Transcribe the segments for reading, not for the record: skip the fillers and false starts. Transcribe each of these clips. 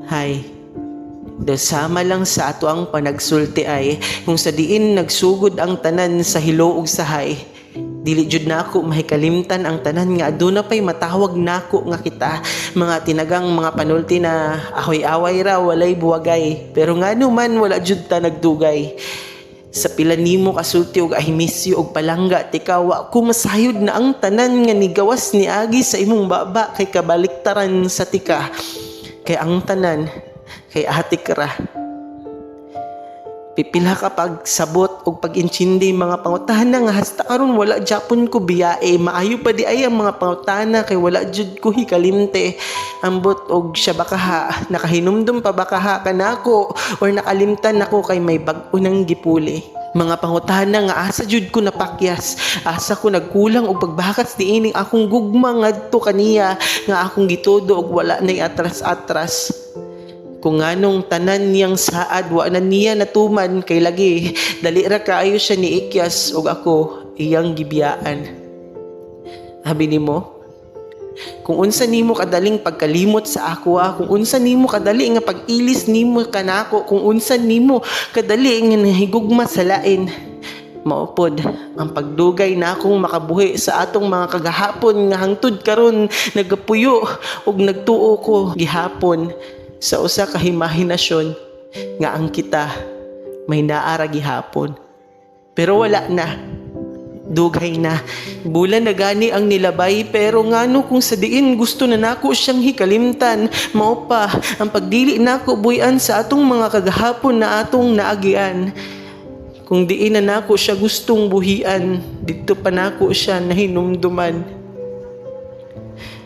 Hay, dasama lang sa ato ang panagsulti ay kung sa diin nagsugod ang tanan sa hiloog sahay. Dili jud nako mahikalimtan ang tanan nga aduna pay matawag nako nga kita mga tinagang mga panulti na ahoy away ra walay buwagay pero ngano man wala jud ta nagdugay. Sa pila nimo kasulti og I miss you og palangga tikawa ko masayod na ang tanan nga nigawas ni agi sa imong baba kay kabaliktaran sa tika kay ang tanan kay atik ra. Pipila ka pagsabot o pag-inchindi mga pangutana nga hasta karon wala Japon ko biyae maayo pa di ay ang mga pangutana kay wala jud ko hikalimte ambot og siya bakaha nakahinumdum pa bakaha kanako or nakalimtan nako kay may bag-o nang gipuli. Mga pangutana nga asa jud ko napakyas asa ko nagkulang og pagbakas diining akong gugma ngadto kaniya nga akong gitudo og wala nay atras-atras. Kung nganong tanan niyang saad wa na niya natuman kay lagi dali ra kaayo siya ni ikyas og ako iyang gibiyaan. Habi nimo kung unsa nimo kadaling pagkalimot sa ako kung unsa nimo kadali nga pag-ilis nimo kanako kung unsa nimo kadali nga nahigugma sa lain maupod ang pagdugay na akong makabuhi sa atong mga kagahapon nga hangtod karon nagapuyo og nagtuo ko gihapon sa usa ka imahinasyon nga ang kita may naara gihapon pero wala na dugay na bulan na gani ang nilabay pero ngano kung sa diin gusto na nako siyang hikalimtan mao pa ang pagdili nako buyan sa atong mga kagahapon na atong naagian kung diin na nako siya gustong buhian dito pa nako siya nahinumduman.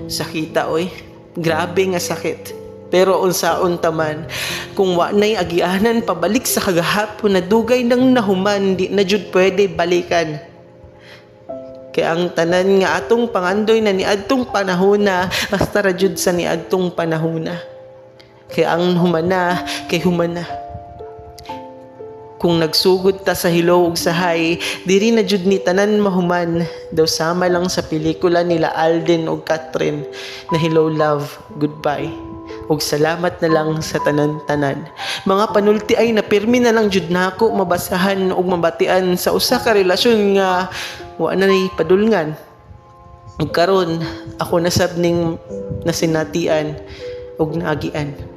Sakita oy, grabe nga sakit. Pero unsaon taman, kung wa na'y agianan pabalik sa kagahapon na dugay nang nahuman, di na jud pwede balikan. Kaya ang tanan nga atong pangandoy na niadtong panahona, hasta ra jud sa niadtong panahona. Kaya ang humana, kay humana. Kung nagsugod ta sa hilaw ug sahay, diri na jud ni tanan mahuman, daw sama lang sa pelikula nila Alden ug Catherine na Hello Love, Goodbye. Og salamat na lang sa tanan-tanan. Mga panulti ay napirmi na lang jud nako mabasahan og mabatian sa usa ka relasyon nga wa na nay padulngan. Ug karon ako nasab ning nasinatian og naagian.